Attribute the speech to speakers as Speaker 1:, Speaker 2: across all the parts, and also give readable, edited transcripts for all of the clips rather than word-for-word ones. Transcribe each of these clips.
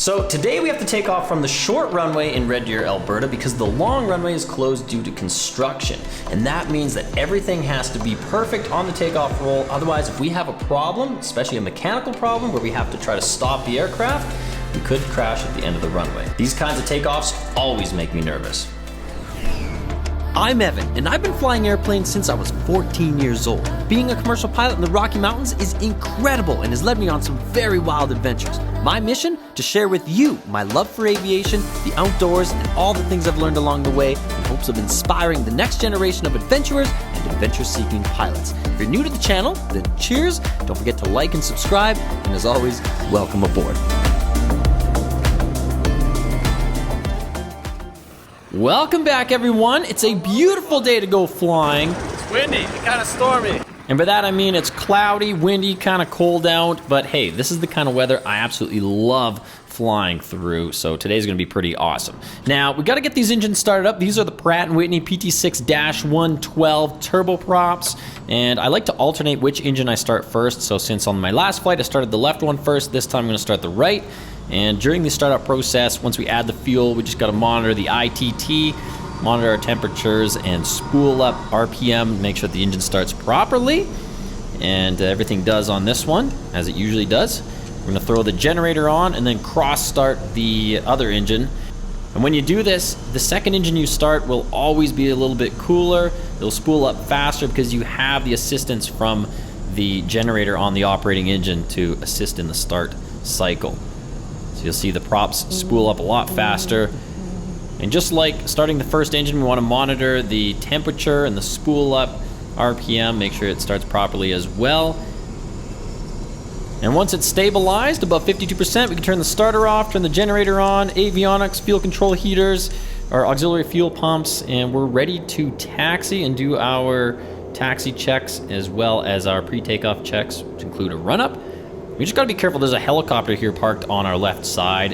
Speaker 1: So today we have to take off from the short runway in Red Deer, Alberta because the long runway is closed due to construction. And that means that everything has to be perfect on the takeoff roll. Otherwise, if we have a problem, especially a mechanical problem where we have to try to stop the aircraft, we could crash at the end of the runway. These kinds of takeoffs always make me nervous.
Speaker 2: I'm Evan, and I've been flying airplanes since I was 14 years old. Being a commercial pilot in the Rocky Mountains is incredible and has led me on some very wild adventures. My mission? To share with you my love for aviation, the outdoors, and all the things I've learned along the way in hopes of inspiring the next generation of adventurers and adventure-seeking pilots. If you're new to the channel, then cheers, don't forget to like and subscribe, and as always, welcome aboard. Welcome back, everyone. It's a beautiful day to go flying.
Speaker 3: It's windy and kind of stormy.
Speaker 1: And by that I mean it's cloudy, windy, kind of cold out. But hey, this is the kind of weather I absolutely love flying through. So today's going to be pretty awesome. Now, we got to get these engines started up. These are the Pratt & Whitney PT6-112 turboprops. And I like to alternate which engine I start first. So since on my last flight I started the left one first, this time I'm going to start the right. And during the startup process, once we add the fuel, we just got to monitor the ITT, monitor our temperatures, and spool up RPM, make sure that the engine starts properly. And everything does on this one, as it usually does. We're going to throw the generator on and then cross start the other engine. And when you do this, the second engine you start will always be a little bit cooler. It'll spool up faster because you have the assistance from the generator on the operating engine to assist in the start cycle. So you'll see the props spool up a lot faster. And just like starting the first engine, we want to monitor the temperature and the spool up RPM, make sure it starts properly as well. And once it's stabilized, above 52%, we can turn the starter off, turn the generator on, avionics, fuel control heaters, our auxiliary fuel pumps, and we're ready to taxi and do our taxi checks as well as our pre-takeoff checks, which include a run-up. We just gotta be careful, there's a helicopter here parked on our left side,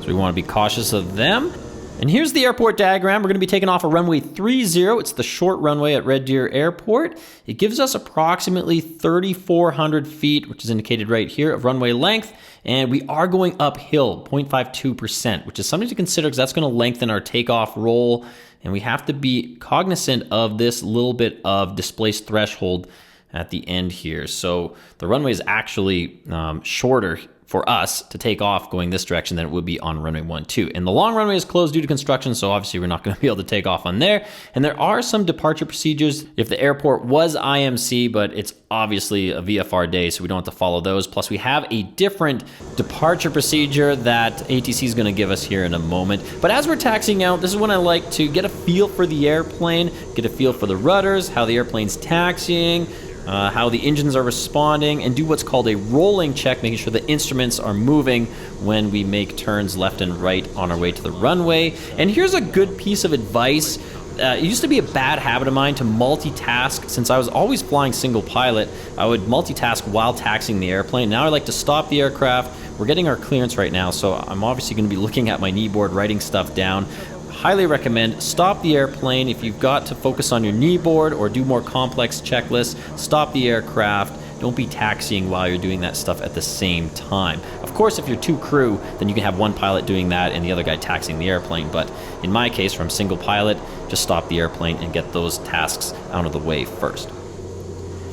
Speaker 1: so we wanna be cautious of them. And here's the airport diagram. We're gonna be taking off a runway 30. It's the short runway at Red Deer Airport. It gives us approximately 3,400 feet, which is indicated right here, of runway length. And we are going uphill, 0.52%, which is something to consider because that's gonna lengthen our takeoff roll. And we have to be cognizant of this little bit of displaced threshold at the end here. So the runway is actually shorter for us to take off going this direction than it would be on runway 12. And the long runway is closed due to construction, so obviously we're not going to be able to take off on there. And there are some departure procedures if the airport was IMC, but it's obviously a VFR day, so we don't have to follow those. Plus we have a different departure procedure that ATC is going to give us here in a moment. But as we're taxiing out, this is when I like to get a feel for the airplane, get a feel for the rudders, how the airplane's taxiing, how the engines are responding, and do what's called a rolling check, making sure the instruments are moving when we make turns left and right on our way to the runway. And here's a good piece of advice. It used to be a bad habit of mine to multitask. Since I was always flying single pilot, I would multitask while taxiing the airplane. Now I like to stop the aircraft. We're getting our clearance right now, so I'm obviously going to be looking at my knee board, writing stuff down. Highly recommend stop the airplane. If you've got to focus on your knee board or do more complex checklists, stop the aircraft. Don't be taxiing while you're doing that stuff at the same time. Of course, if you're two crew, then you can have one pilot doing that and the other guy taxiing the airplane. But in my case, from single pilot, just stop the airplane and get those tasks out of the way first.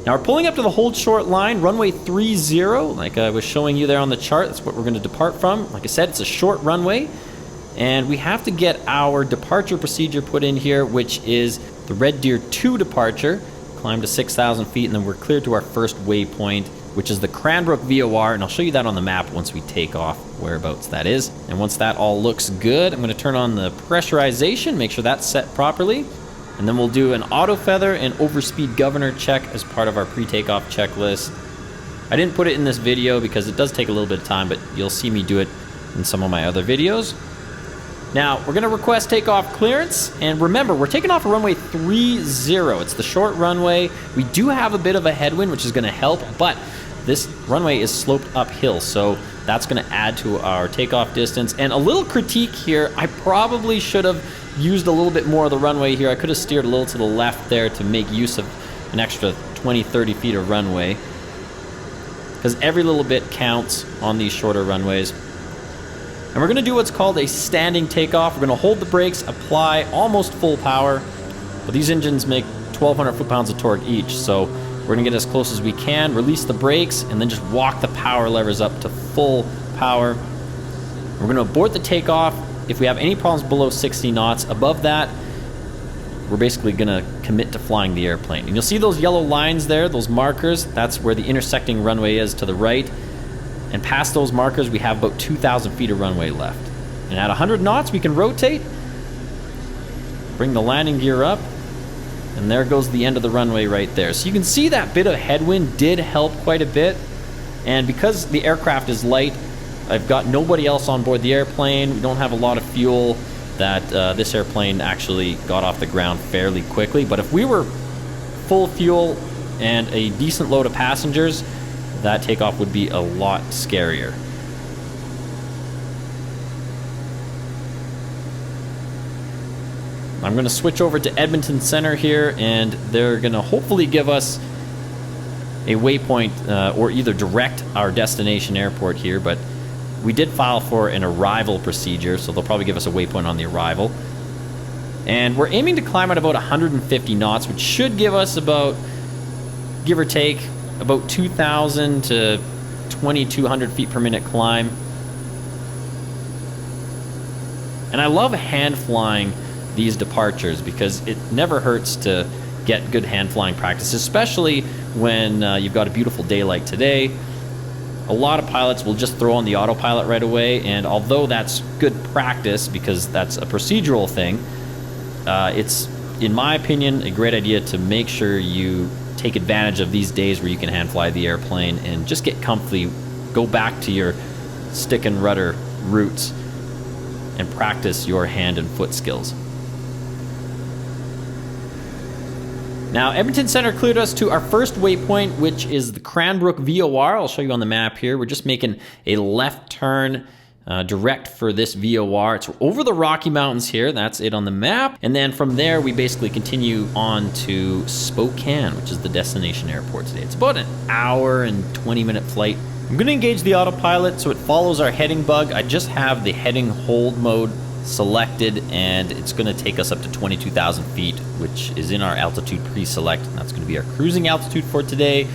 Speaker 1: Now we're pulling up to the hold short line, runway 30, like I was showing you there on the chart. That's what we're going to depart from. Like I said, it's a short runway. And we have to get our departure procedure put in here, which is the Red Deer 2 departure, climb to 6,000 feet, and then we're clear to our first waypoint, which is the Cranbrook VOR, and I'll show you that on the map once we take off, whereabouts that is. And once that all looks good, I'm gonna turn on the pressurization, make sure that's set properly, and then we'll do an auto feather and overspeed governor check as part of our pre-takeoff checklist. I didn't put it in this video because it does take a little bit of time, but you'll see me do it in some of my other videos. Now, we're gonna request takeoff clearance, and remember, we're taking off a runway 30. It's the short runway. We do have a bit of a headwind, which is gonna help, but this runway is sloped uphill, so that's gonna add to our takeoff distance. And a little critique here, I probably should have used a little bit more of the runway here. I could have steered a little to the left there to make use of an extra 20, 30 feet of runway, because every little bit counts on these shorter runways. And we're going to do what's called a standing takeoff. We're going to hold the brakes, apply almost full power. But these engines make 1,200 foot-pounds of torque each, so we're going to get as close as we can, release the brakes, and then just walk the power levers up to full power. We're going to abort the takeoff if we have any problems below 60 knots. Above that, we're basically going to commit to flying the airplane. And you'll see those yellow lines there, those markers. That's where the intersecting runway is to the right. And past those markers, we have about 2,000 feet of runway left. And at 100 knots, we can rotate, bring the landing gear up, and there goes the end of the runway right there. So you can see that bit of headwind did help quite a bit. And because the aircraft is light, I've got nobody else on board the airplane. We don't have a lot of fuel. That this airplane actually got off the ground fairly quickly. But if we were full fuel and a decent load of passengers, that takeoff would be a lot scarier. I'm going to switch over to Edmonton Center here, and they're going to hopefully give us a waypoint or either direct our destination airport here, but we did file for an arrival procedure, so they'll probably give us a waypoint on the arrival. And we're aiming to climb at about 150 knots, which should give us about, give or take, about 2,000 to 2,200 feet per minute climb. And I love hand flying these departures because it never hurts to get good hand flying practice, especially when you've got a beautiful day like today. A lot of pilots will just throw on the autopilot right away, and although that's good practice because that's a procedural thing, it's, in my opinion, a great idea to make sure you take advantage of these days where you can hand fly the airplane and just get comfy, go back to your stick and rudder roots and practice your hand and foot skills. Now, Edmonton Center cleared us to our first waypoint, which is the Cranbrook VOR. I'll show you on the map here. We're just making a left turn direct for this VOR. It's over the Rocky Mountains here. That's it on the map. And then from there, we basically continue on to Spokane, which is the destination airport today. It's about an hour and 20-minute flight. I'm going to engage the autopilot so it follows our heading bug. I just have the heading hold mode selected, and it's going to take us up to 22,000 feet, which is in our altitude pre-select. That's going to be our cruising altitude for today.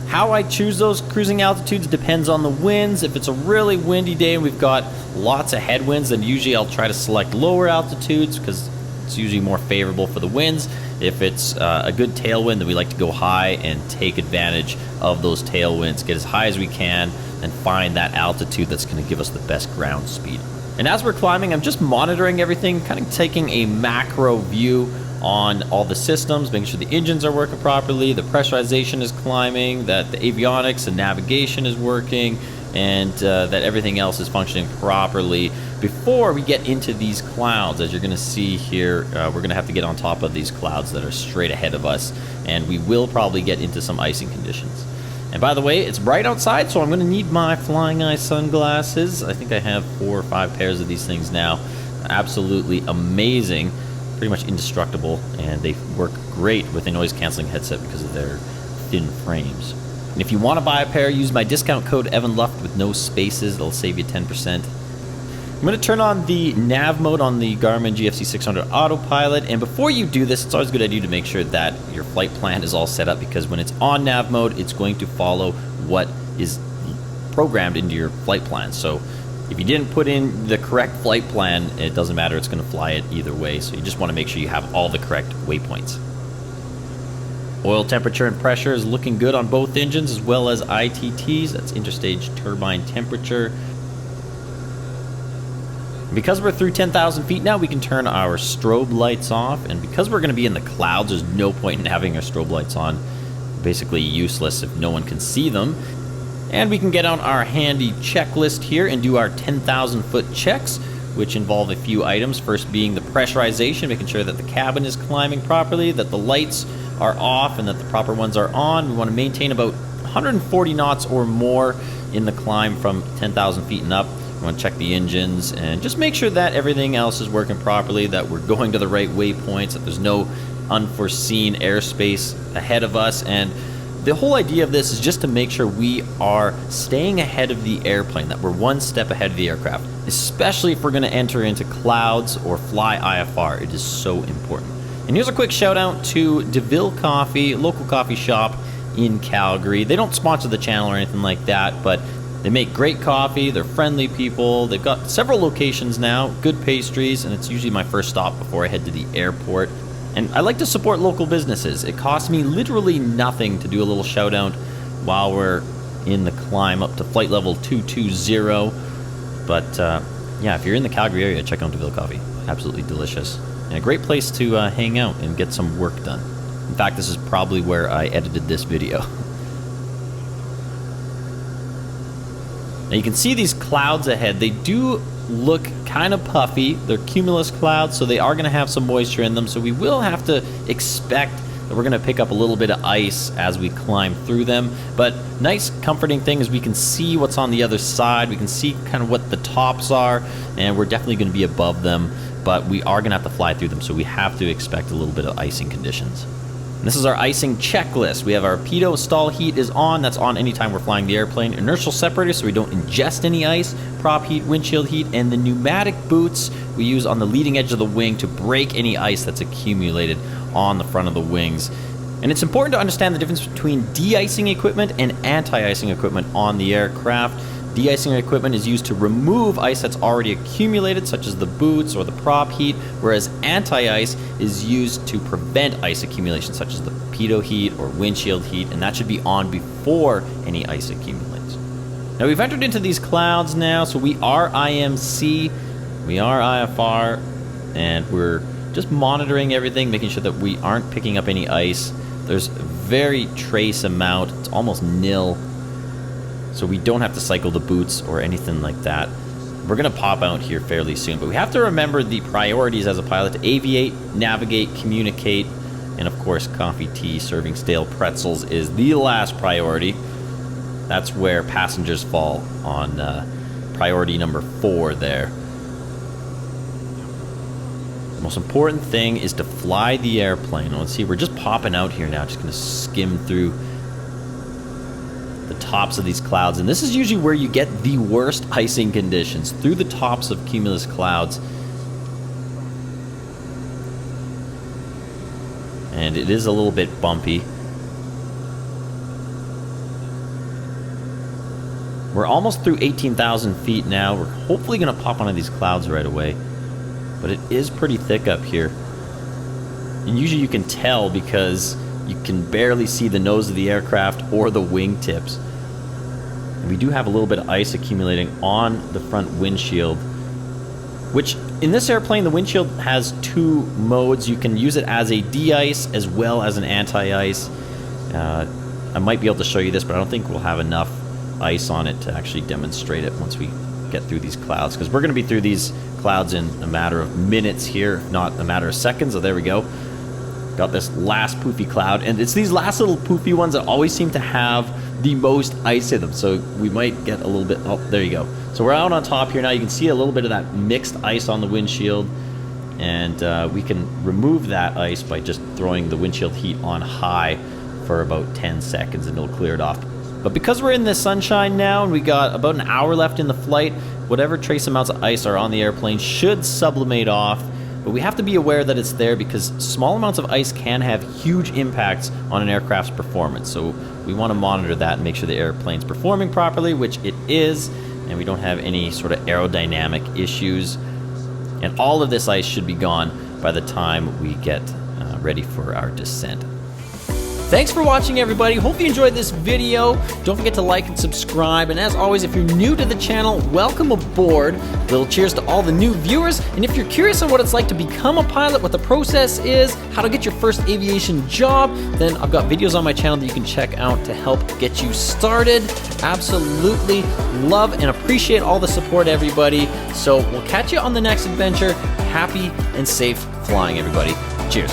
Speaker 1: How I choose those cruising altitudes depends on the winds. If it's a really windy day and we've got lots of headwinds, then usually I'll try to select lower altitudes because it's usually more favorable for the winds. If it's a good tailwind, then we like to go high and take advantage of those tailwinds, get as high as we can, and find that altitude that's going to give us the best ground speed. And as we're climbing, I'm just monitoring everything, kind of taking a macro view on all the systems, making sure the engines are working properly, the pressurization is climbing, that the avionics and navigation is working, and that everything else is functioning properly before we get into these clouds. As you're going to see here, we're going to have to get on top of these clouds that are straight ahead of us, and we will probably get into some icing conditions. And by the way, it's bright outside, so I'm going to need my flying eye sunglasses. I think I have 4 or 5 pairs of these things now. Absolutely amazing. Pretty much indestructible, and they work great with a noise-canceling headset because of their thin frames. And if you want to buy a pair, use my discount code EvanLuft with no spaces. It'll save you 10%. I'm going to turn on the nav mode on the Garmin GFC 600 Autopilot, and before you do this, it's always a good idea to make sure that your flight plan is all set up, because when it's on nav mode, it's going to follow what is programmed into your flight plan. So if you didn't put in the correct flight plan, it doesn't matter, it's going to fly it either way. So you just want to make sure you have all the correct waypoints. Oil temperature and pressure is looking good on both engines, as well as ITTs, that's interstage turbine temperature. Because we're through 10,000 feet now, we can turn our strobe lights off, and because we're going to be in the clouds, there's no point in having our strobe lights on. Basically useless if no one can see them. And we can get on our handy checklist here and do our 10,000 foot checks, which involve a few items. First being the pressurization, making sure that the cabin is climbing properly, that the lights are off, and that the proper ones are on. We want to maintain about 140 knots or more in the climb from 10,000 feet and up. We want to check the engines and just make sure that everything else is working properly, that we're going to the right waypoints, that there's no unforeseen airspace ahead of us. And The whole idea of this is just to make sure we are staying ahead of the airplane, that we're one step ahead of the aircraft, especially if we're going to enter into clouds or fly IFR. It is so important. And here's a quick shout out to DeVille Coffee, a local coffee shop in Calgary. They don't sponsor the channel or anything like that, but they make great coffee. They're friendly people. They've got several locations now, good pastries, and it's usually my first stop before I head to the airport. And I like to support local businesses. It costs me literally nothing to do a little shout out while we're in the climb up to flight level 220. But yeah, if you're in the Calgary area, check out DeVille Coffee. Absolutely delicious. And a great place to hang out and get some work done. In fact, this is probably where I edited this video. Now you can see these clouds ahead. They do look kind of puffy. They're cumulus clouds, so they are going to have some moisture in them. So we will have to expect that we're going to pick up a little bit of ice as we climb through them. But nice comforting thing is we can see what's on the other side. We can see kind of what the tops are, and we're definitely going to be above them. But we are going to have to fly through them, so we have to expect a little bit of icing conditions. And this is our icing checklist. We have our pitot stall heat is on. That's on anytime we're flying the airplane. Inertial separator, so we don't ingest any ice. Prop heat, windshield heat, and the pneumatic boots we use on the leading edge of the wing to break any ice that's accumulated on the front of the wings. And it's important to understand the difference between de-icing equipment and anti-icing equipment on the aircraft. De-icing equipment is used to remove ice that's already accumulated, such as the boots or the prop heat, whereas anti-ice is used to prevent ice accumulation, such as the pitot heat or windshield heat, and that should be on before any ice accumulates. Now we've entered into these clouds now, so we are IMC, we are IFR, and we're just monitoring everything, making sure that we aren't picking up any ice. There's a very trace amount, it's almost nil. So we don't have to cycle the boots or anything like that. We're going to pop out here fairly soon, but we have to remember the priorities as a pilot: to aviate, navigate, communicate, and of course coffee, tea, serving stale pretzels is the last priority. That's where passengers fall on priority number 4 there. The most important thing is to fly the airplane. Let's see, we're just popping out here now, just going to skim through the tops of these clouds, and this is usually where you get the worst icing conditions, through the tops of cumulus clouds. And it is a little bit bumpy. We're almost through 18,000 feet now. We're hopefully going to pop onto these clouds right away, but it is pretty thick up here. And usually you can tell because you can barely see the nose of the aircraft or the wingtips. And we do have a little bit of ice accumulating on the front windshield, which in this airplane, the windshield has 2 modes. You can use it as a de-ice as well as an anti-ice. I might be able to show you this, but I don't think we'll have enough ice on it to actually demonstrate it once we get through these clouds, because we're going to be through these clouds in a matter of minutes here, if not a matter of seconds. So there we go. Got this last poofy cloud, and it's these last little poofy ones that always seem to have the most ice in them, so we might get a little bit. Oh, there you go. So we're out on top here now. You can see a little bit of that mixed ice on the windshield, and we can remove that ice by just throwing the windshield heat on high for about 10 seconds, and it'll clear it off. But because we're in the sunshine now and we got about an hour left in the flight, whatever trace amounts of ice are on the airplane should sublimate off. But we have to be aware that it's there, because small amounts of ice can have huge impacts on an aircraft's performance. So we want to monitor that and make sure the airplane's performing properly, which it is, and we don't have any sort of aerodynamic issues. And all of this ice should be gone by the time we get ready for our descent. Thanks for watching, everybody. Hope you enjoyed this video. Don't forget to like and subscribe. And as always, if you're new to the channel, welcome aboard. Little cheers to all the new viewers. And if you're curious on what it's like to become a pilot, what the process is, how to get your first aviation job, then I've got videos on my channel that you can check out to help get you started. Absolutely love and appreciate all the support, everybody. So we'll catch you on the next adventure. Happy and safe flying, everybody. Cheers.